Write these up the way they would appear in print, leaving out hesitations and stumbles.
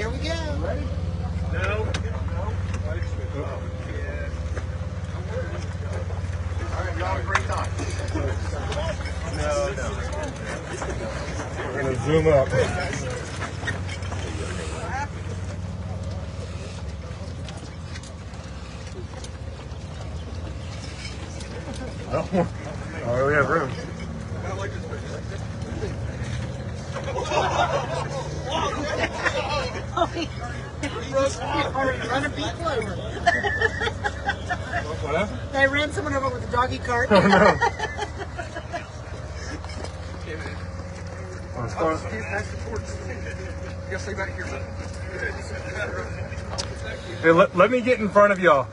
here we go. Ready? No. Oh, yeah. All right, y'all have a great time. No. We're going to zoom up. Oh, we have room. Run a people over. What happened? They ran someone over with a doggy cart. Oh, no. Hey, let me get in front of y'all.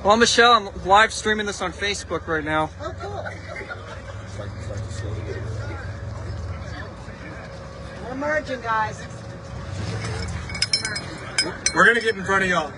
Well, Michelle, I'm live streaming this on Facebook right now. Oh, cool. We're merging, guys. We're going to get in front of y'all.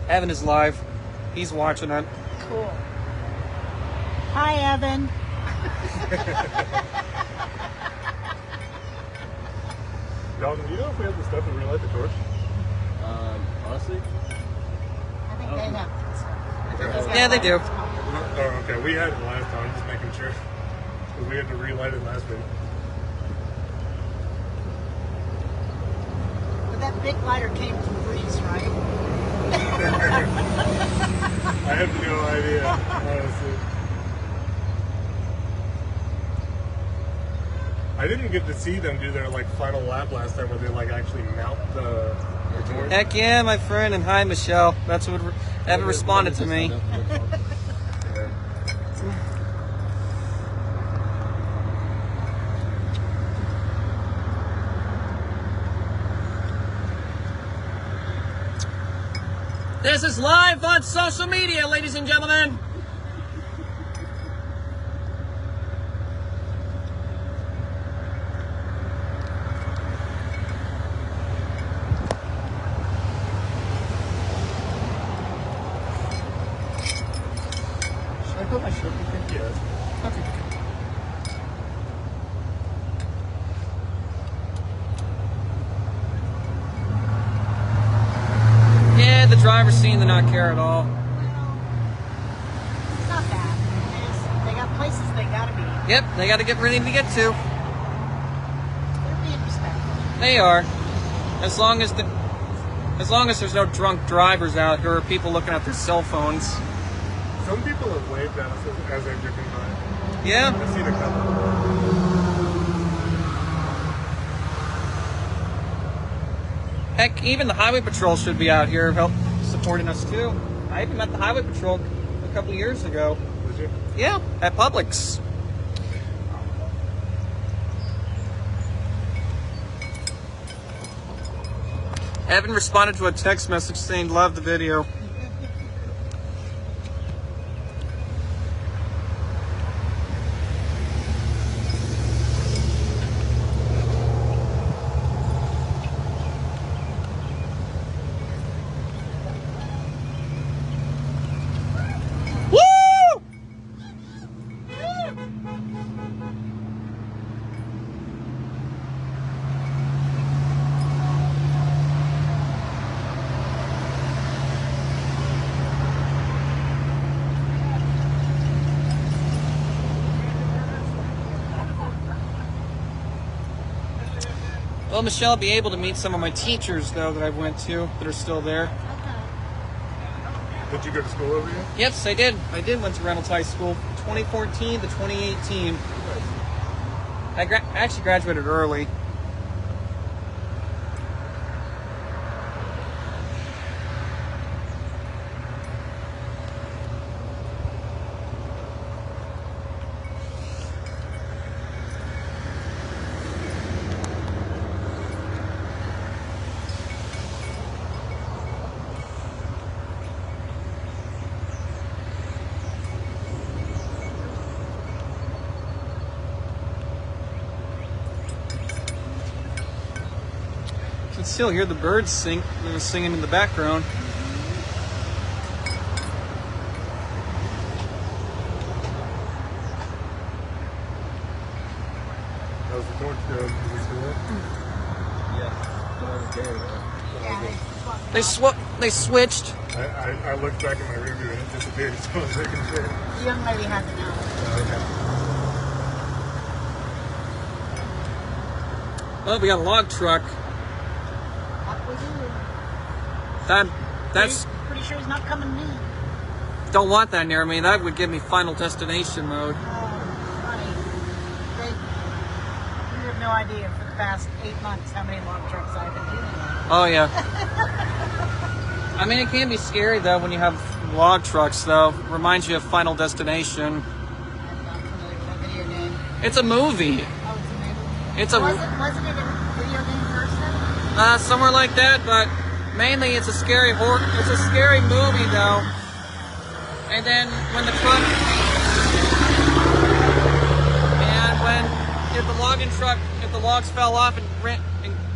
Evan is live. He's watching it. Cool. Hi, Evan. Dalton, do you know if we have the stuff to relight the torch? Honestly, I think they have. Yeah, they do. Oh, okay. We had it last time, just making sure. Because we had to relight it last week. But that big lighter came from Greece, right? I have no idea, honestly. I didn't get to see them do their final lap last time where they actually mount the torch. Heck yeah, my friend, and hi, Michelle. That's what Evan responded to me. This is live on social media, ladies and gentlemen. Should I put my shirt in? Yes. Okay. Yeah, the driver's seem to not care at all. It's not bad. They got places they gotta be. Yep, they got to get ready to get to. They're being respectful. They are. As long as there's no drunk drivers out here or people looking at their cell phones. Some people have waved at us as they've driven by. Yeah. I've seen a couple. Heck, even the highway patrol should be out here help supporting us too. I even met the highway patrol a couple of years ago. Did you? Yeah, at Publix. Evan responded to a text message saying, "Love the video." Woo! Well, Michelle, I'll be able to meet some of my teachers, though, that I went to that are still there. Did you go to school over here? Yes, I did. I did went to Reynolds High School 2014 to 2018. I actually graduated early. You can still hear the birds singing in the background. How's the torch doing? Is it still up? Yeah. They switched. I looked back at my review and it disappeared, so I was making sure. The young lady has it now. Okay. Well, we got a log truck. What we do? That's Pretty sure he's not coming near. don't want that near me. That would give me Final Destination mode. Oh, funny. You have no idea for the past 8 months how many log trucks I've been dealing with. Oh yeah. I mean, it can be scary though when you have log trucks. Though, reminds you of Final Destination. I'm not familiar with that video game. It's a movie. Oh, It's it's a a movie. Wasn't it a video game first then? somewhere like that, but mainly it's a scary It's a scary movie though. And then when the truck if the logs fell off and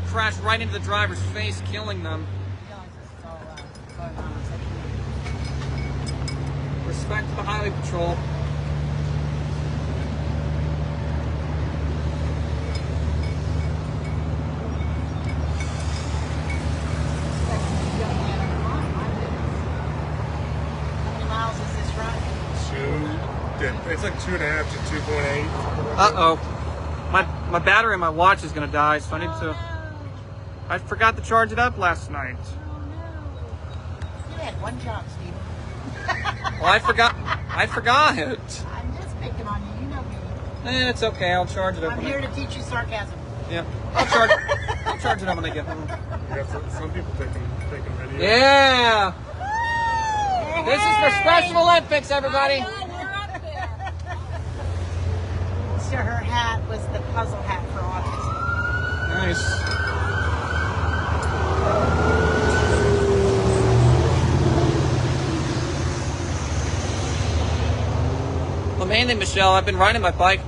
crashed right into the driver's face, killing them. It's all going on. Respect to the highway patrol. How many miles is this run? It's like 2.5 to 2.8. Uh-oh. My battery in my watch is gonna die, so I need to. I forgot to charge it up last night. Oh no. You had one job, Steve. Well, I forgot it. I'm just picking on you. You know me. It's okay. I'll charge it up. I'm here to teach you sarcasm. Yeah, I'll charge it up when I get home. Yeah, some people taking videos. Yeah. This is for Special Olympics, everybody. So her hat was the puzzle hat for autism. Nice. Well, mainly, Michelle, I've been riding my bike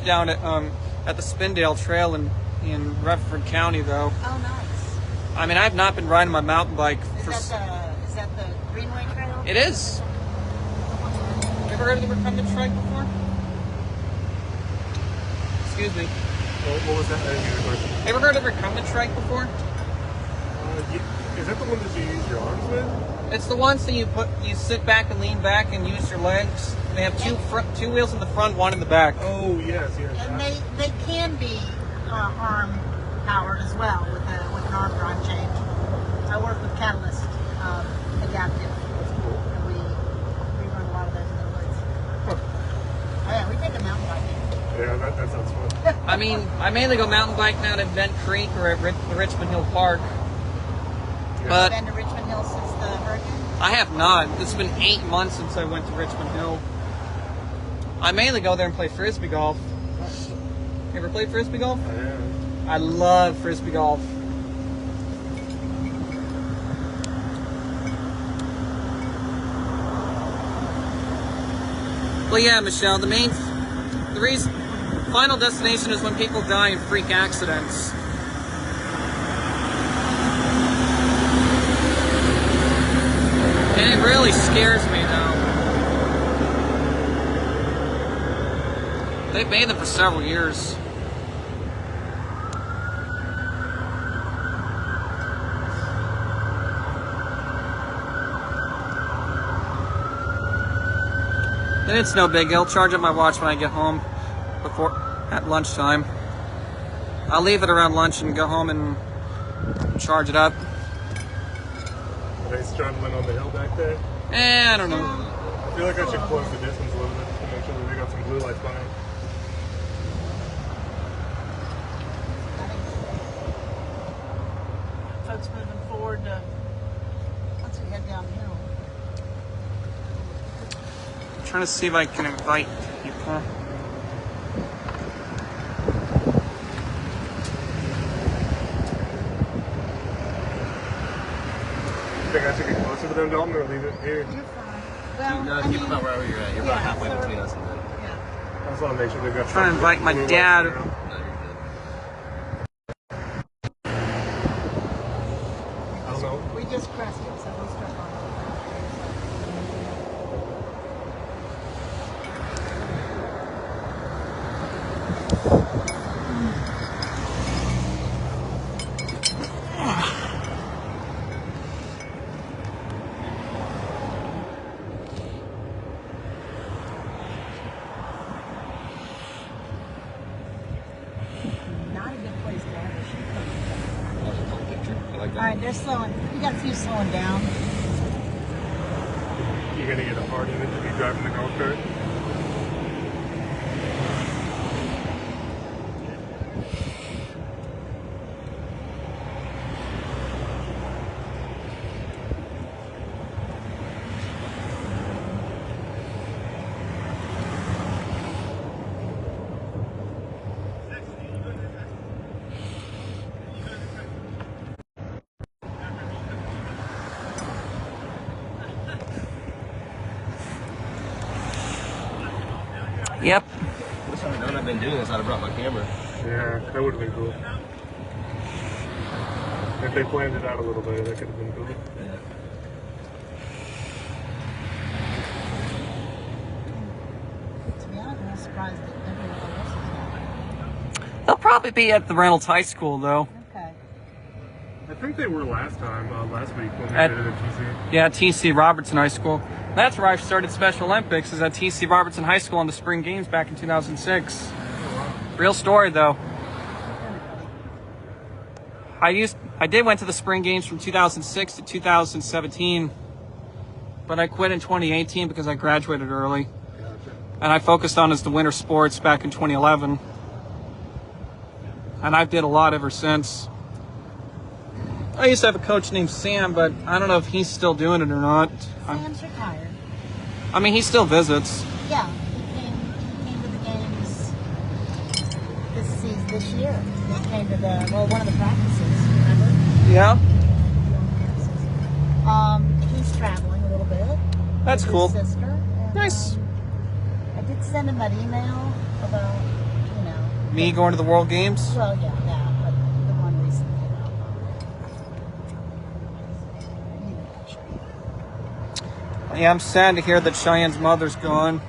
down at the Spindale Trail in Rutherford County, though. Oh, nice. I mean, I've not been riding my mountain bike for. Is that the Greenway Trail? It is. You ever heard of the recumbent trike before? Excuse me. What was that? I didn't hear the question. Ever heard of recumbent trike before? Is that the one that you use your arms with? It's the ones that you sit back and lean back and use your legs. They have two wheels in the front, one in the back. Oh, yes. And they can be arm powered as well with an arm drive change. I work with Catalyst Adaptive. That's cool. And we run a lot of those in the woods. Oh yeah, we take a mountain bike. Yeah, that sounds fun. I mean, I mainly go mountain bike down at Bent Creek or at the Richmond Hill Park. But Been to Richmond Hill since the hurricane? I have not. It's been 8 months since I went to Richmond Hill. I mainly go there and play frisbee golf. You ever played frisbee golf? Yeah. I love frisbee golf. Well, yeah, Michelle, the reason, Final Destination is when people die in freak accidents. And it really scares me, though. They've made them for several years. And it's no big. I'll charge up my watch when I get home at lunchtime. I'll leave it around lunch and go home and charge it up. Are they struggling on the hill back there? I don't know. I feel like I should close the distance a little bit to make sure that they got some blue lights behind. Folks moving forward once we head downhill. I'm trying to see if I can invite people. You think I should get closer to them, Dalton, or leave it here? You're fine. Well, No, I keep mean, about wherever you're at. You're about halfway so- between us and them. Yeah. I just want to make sure they've got. Trying to some invite my blue lights dad. around. No, you're good. I don't know. We just pressed it, so we'll start on. Not a good place to have a shoot. Picture. I like All right, they're slowing. We got a few slowing down. You're gonna get a hard image if you driving the golf cart. Yep. Wish I'd known I've been doing this. I'd have brought my camera. Yeah, that would have been cool. If they planned it out a little better, that could have been cool. Yeah. To be honest, I'm surprised that everyone else is not. They'll probably be at the Reynolds High School, though. Okay. I think they were last week when they At- did it at TC. Yeah, T.C. Robertson High School. That's where I started Special Olympics, is at T.C. Robertson High School in the spring games back in 2006. Real story, though. I went to the spring games from 2006 to 2017, but I quit in 2018 because I graduated early. Gotcha. And I focused on as the winter sports back in 2011. And I've did a lot ever since. I used to have a coach named Sam, but I don't know if he's still doing it or not. Sam's retired. I mean, he still visits. Yeah, he came to the games this year. He came to one of the practices, remember? Yeah. He's traveling a little bit. That's with cool. His sister. And, Nice. I did send him that email about, Me going to the World Games? well, yeah, but the one recently about. Yeah, I'm sad to hear that Cheyenne's mother's gone.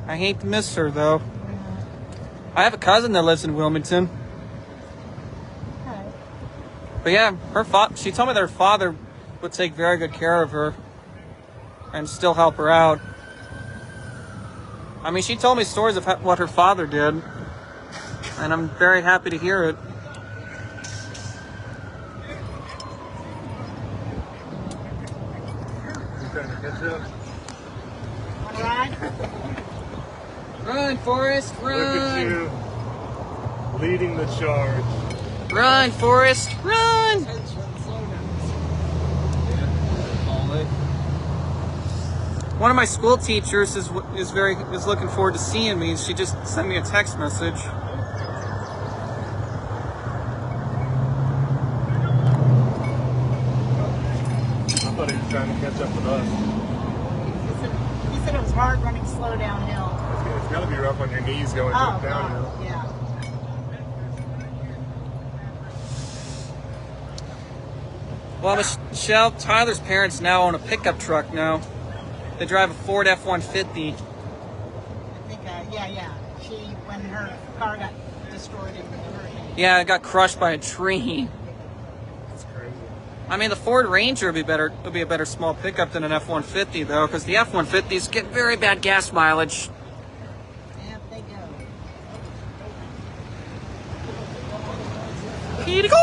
I hate to miss her, though. I have a cousin that lives in Wilmington. Okay. But yeah, she told me that her father would take very good care of her and still help her out. I mean, she told me stories of what her father did, and I'm very happy to hear it. Want to ride? Run, Forrest, Look at you, leading the charge. Run, Forrest, run! One of my school teachers is looking forward to seeing me. She just sent me a text message. I thought he was trying to catch up with us. He said it was hard running slow downhill. It's got to be rough on your knees going Oh, downhill. God, yeah. Well, Michelle, Tyler's parents now own a pickup truck now. They drive a Ford F-150. I think, yeah. When her car got destroyed in the hurricane. Yeah, it got crushed by a tree. That's crazy. I mean, the Ford Ranger would be a better small pickup than an F-150, though, because the F-150s get very bad gas mileage. Yeah, they go. Here we go!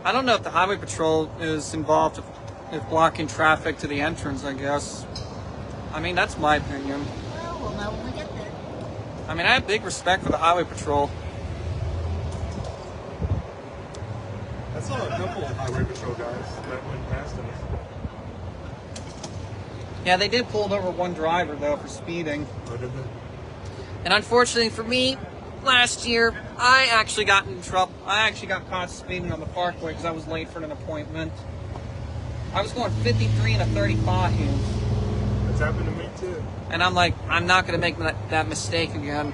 I don't know if the highway patrol is involved with blocking traffic to the entrance, I guess. I mean, that's my opinion. Well, we'll know when we get there. I mean, I have big respect for the highway patrol. I saw a couple of highway patrol guys that went past us. Yeah, they did pull over one driver, though, for speeding. Oh, did they? And unfortunately for me, last year, I actually got in trouble. I actually got caught speeding on the parkway because I was late for an appointment. I was going 53 and a 35. It's happened to me too. And I'm like, I'm not going to make that mistake again.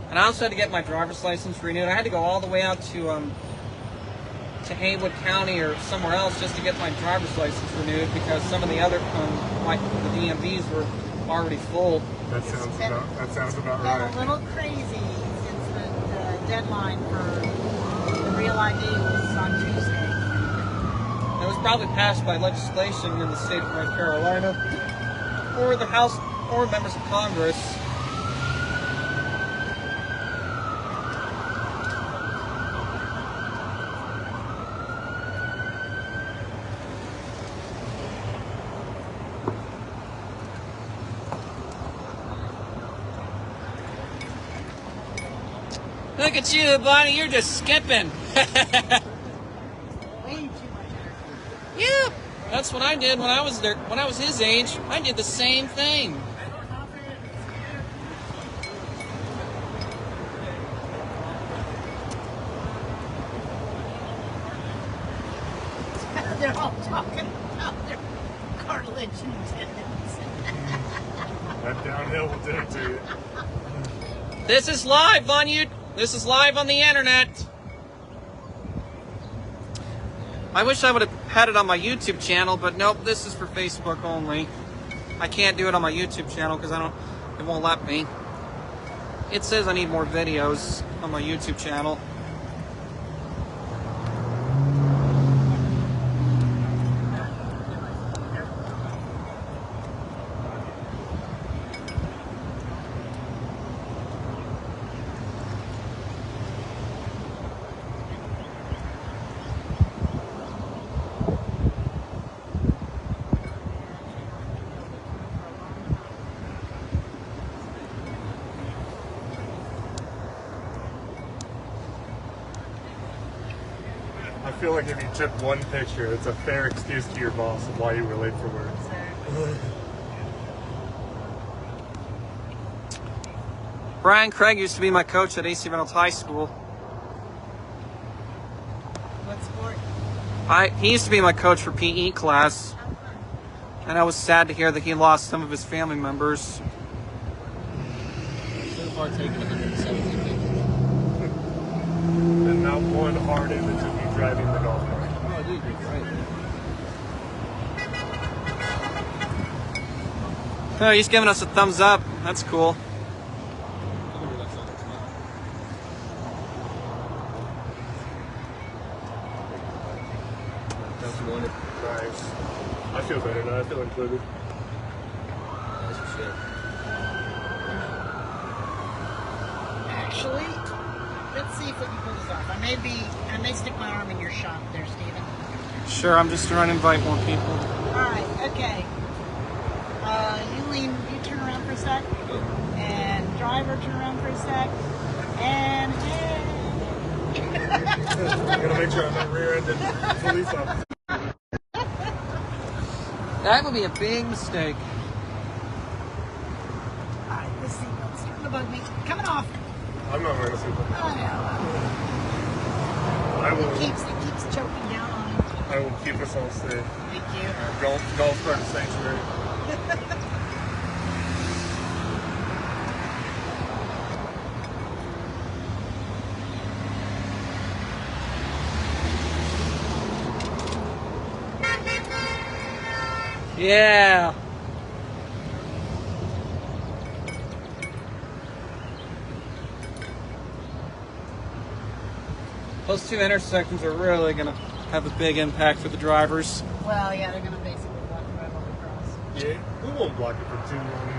And I also had to get my driver's license renewed. I had to go all the way out to Haywood County or somewhere else just to get my driver's license renewed because some of the other, the DMVs were already full. That sounds about Got right. a little crazy since the deadline for the real ID was on Tuesday. It was probably passed by legislation in the state of North Carolina or the House or members of Congress. Look at you, Bonnie. You're just skipping. Way too much energy. Yep. That's what I did when I was there. When I was his age, I did the same thing. They're all talking about their cartilage and tendons. That downhill will do it to you. This is live on you. This is live on the internet. I wish I would have had it on my YouTube channel, but nope, this is for Facebook only. I can't do it on my YouTube channel because it won't let me. It says I need more videos on my YouTube channel. I feel like if you took one picture, it's a fair excuse to your boss of why you were late for work. Brian Craig used to be my coach at AC Reynolds High School. What sport? He used to be my coach for PE class, and I was sad to hear that he lost some of his family members. So far, taken 117 pictures. And not one hard image of you driving the golf cart. Oh, dude, you're right. Oh, he's giving us a thumbs up. That's cool. That's what you wanted. Nice. I feel better now. I feel included. That's for sure. Actually, let's see if we can pull this off. I may stick my arm in your shop there, Steven. Sure, I'm just trying to invite more people. Alright, okay. You turn around for a sec. And driver, turn around for a sec. And I'm gonna make sure I'm not rear-ended police officer. That would be a big mistake. Alright, this seatbelt's starting to bug me. Coming off. I'm not wearing a seatbelt. Oh, no. I will. It keeps choking down on me. I will keep us all safe. Thank you. Golf cart sanctuary. Yeah. Those two intersections are really going to have a big impact for the drivers. Well, yeah, they're going to basically block the road all across. Yeah, we won't block it for too long.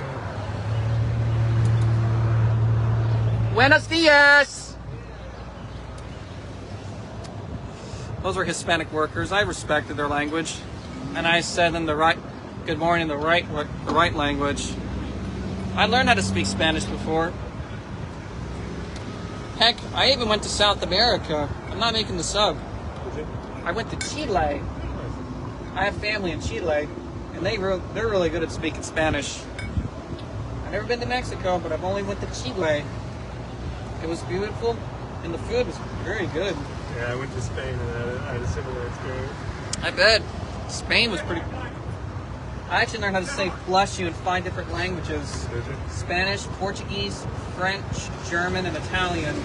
Buenos dias! Those were Hispanic workers. I respected their language. And I said them the right good morning, the right language. I learned how to speak Spanish before. Heck, I even went to South America. I'm not making this up. I went to Chile. I have family in Chile, and they're really good at speaking Spanish. I've never been to Mexico, but I've only went to Chile. It was beautiful, and the food was very good. Yeah, I went to Spain and I had a similar experience. I bet. Spain was pretty... I actually learned how to say bless you in 5 different languages. Did you? Spanish, Portuguese, French, German, and Italian.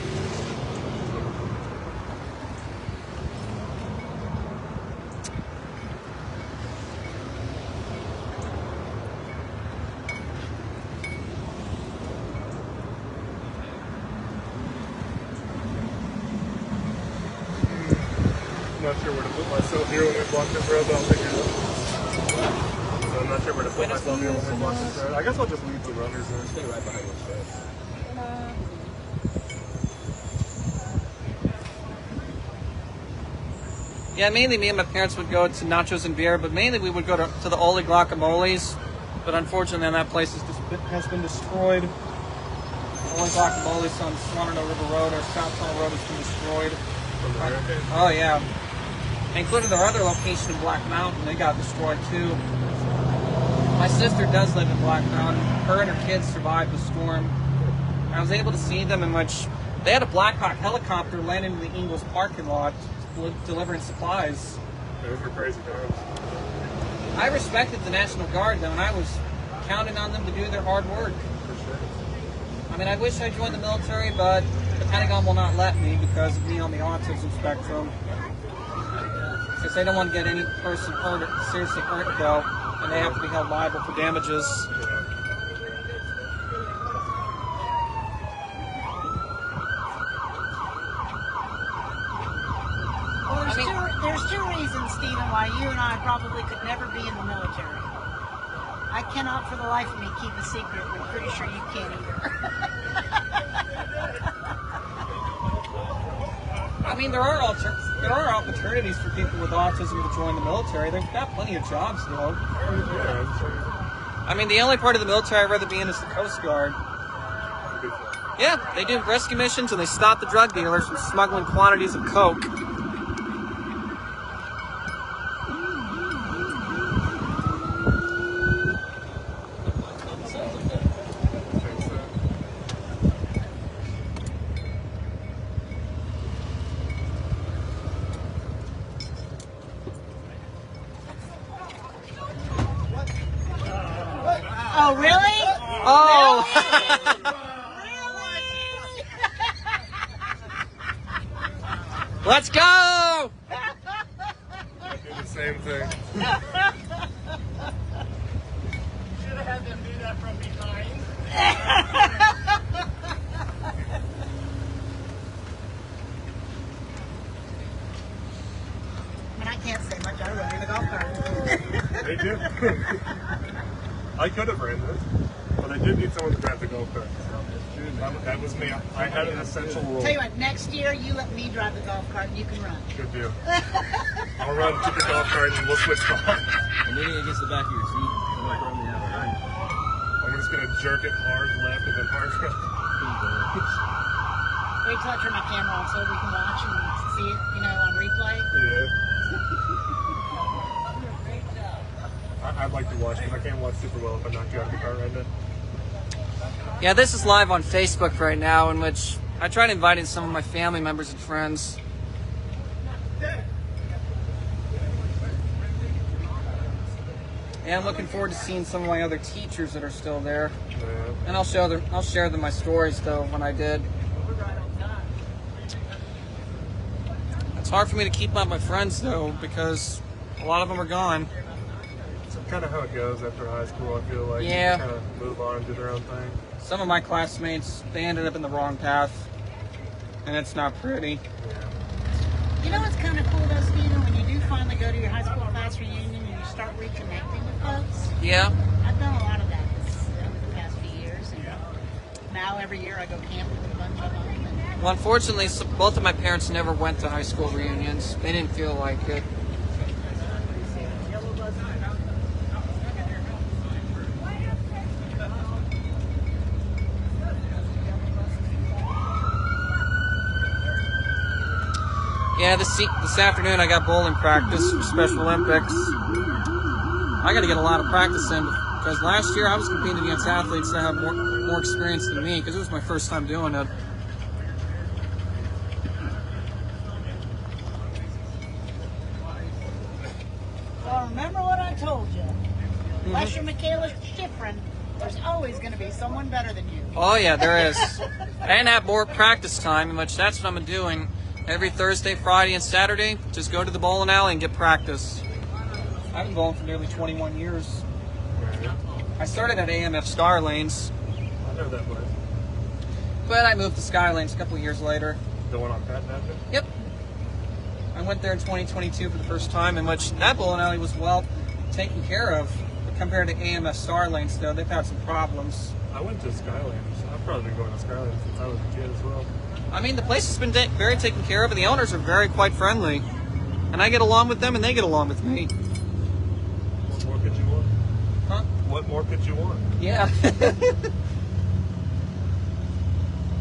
I'm not sure where to put myself here when we block this road, but I'll figure it out. So I'm not sure where to put myself here when we block this road. I guess I'll just leave the runners there. Stay right behind this truck. Yeah, mainly me and my parents would go to Nachos and Beer, but mainly we would go to the Oli Guacamoles. But unfortunately, that place has been destroyed. Oli Guacamoles on Swanano River Road or South Tunnel Road has been destroyed. From the hurricane. Oh, yeah. Including their other location in Black Mountain, they got destroyed too. My sister does live in Black Mountain. Her and her kids survived the storm. I was able to see them in which they had a Black Hawk helicopter land into the Ingles parking lot delivering supplies. Those were crazy times. I respected the National Guard though, and I was counting on them to do their hard work. For sure. I mean, I wish I joined the military, but the Pentagon will not let me because of me on the autism spectrum. Since they don't want to get any person hurt, seriously hurt though, and they have to be held liable for damages. Well, there's two reasons, Stephen, why you and I probably could never be in the military. I cannot for the life of me keep a secret, but I'm pretty sure you can't either. I mean, there are opportunities for people with autism to join the military. They've got plenty of jobs, though. I mean, the only part of the military I'd rather be in is the Coast Guard. Yeah, they do rescue missions and they stop the drug dealers from smuggling quantities of coke. Oh, really? Oh! Let's go! I do the same thing. Should have had them do that from behind. I mean, I can't say much. I run in the golf cart. They do. I could have ran this, but I did need someone to drive the golf cart. That was me. I had an essential role. Tell you what, next year you let me drive the golf cart and you can run. Good deal. I'll run to the golf cart and we'll switch cars. And leaning against the back of your seat. I'm like running out, right? I'm just going to jerk it hard left and then hard right. Wait till I turn my camera off so we can watch and see it, on replay. Yeah. I'd like to watch because I can't watch super well if I'm not driving the car right now. Yeah, this is live on Facebook right now, in which I tried inviting some of my family members and friends. And I'm looking forward to seeing some of my other teachers that are still there. Yeah. And I'll share them my stories though when I did. It's hard for me to keep up my friends though because a lot of them are gone. It's kind of how it goes after high school. I feel like Yeah. you kind of move on and do their own thing. Some of my classmates, they ended up in the wrong path, and it's not pretty. Yeah. You know what's kind of cool though, Stephen? When you do finally go to your high school class reunion and you start reconnecting with folks. Yeah. I've done a lot of that over the past few years. And now every year I go camping with a bunch of them. And Well, unfortunately, both of my parents never went to high school reunions. They didn't feel like it. Yeah, this afternoon I got bowling practice for Special Olympics. I got to get a lot of practice in because last year I was competing against athletes that have more experience than me because it was my first time doing it. well, remember what I told you. Unless you're Michaela Schifrin, there's always going to be someone better than you. Oh yeah, there is. And have more practice time, which that's what I'm doing. Every Thursday, Friday, and Saturday, just go to the bowling alley and get practice. I've been bowling for nearly 21 years. Yeah. I started at AMF Star Lanes, I know that place. but I moved to Sky Lanes a couple of years later. The one on Patton Avenue? Yep. I went there in 2022 for the first time, in which that bowling alley was well taken care of. But compared to AMF Star Lanes, though, they've had some problems. I went to Skylands. I've probably been going to Skylands since I was a kid as well. I mean, the place has been very taken care of, and the owners are very quite friendly. And I get along with them, and they get along with me. What more could you want? Huh? What more could you want? Yeah.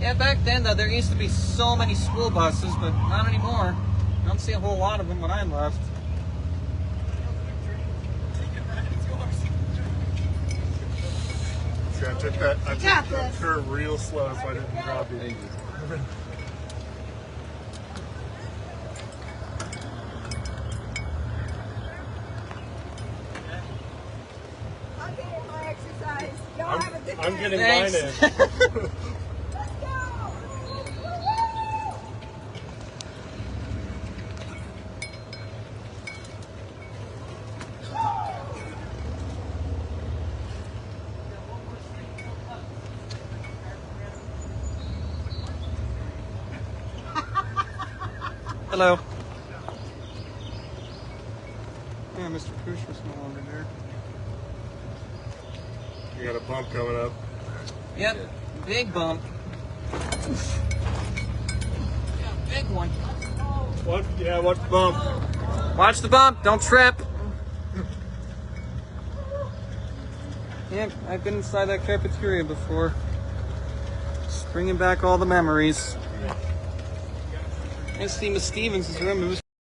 Yeah, back then, though, there used to be so many school buses, but not anymore. I don't see a whole lot of them when I left. See, I took that curve real slow so I didn't drop you. I'm getting my exercise. Y'all have a good I'm day. getting Thanks. mine in. Let's go. Hello. Yeah, Mr. Poosh was no longer there. You got a bump coming up. Yep, big bump. Yeah, big one. What? Yeah, what's the bump? Watch the bump, don't trip. Yep, I've been inside that cafeteria before. Just bringing back all the memories. I see Miss Stevens' room. It was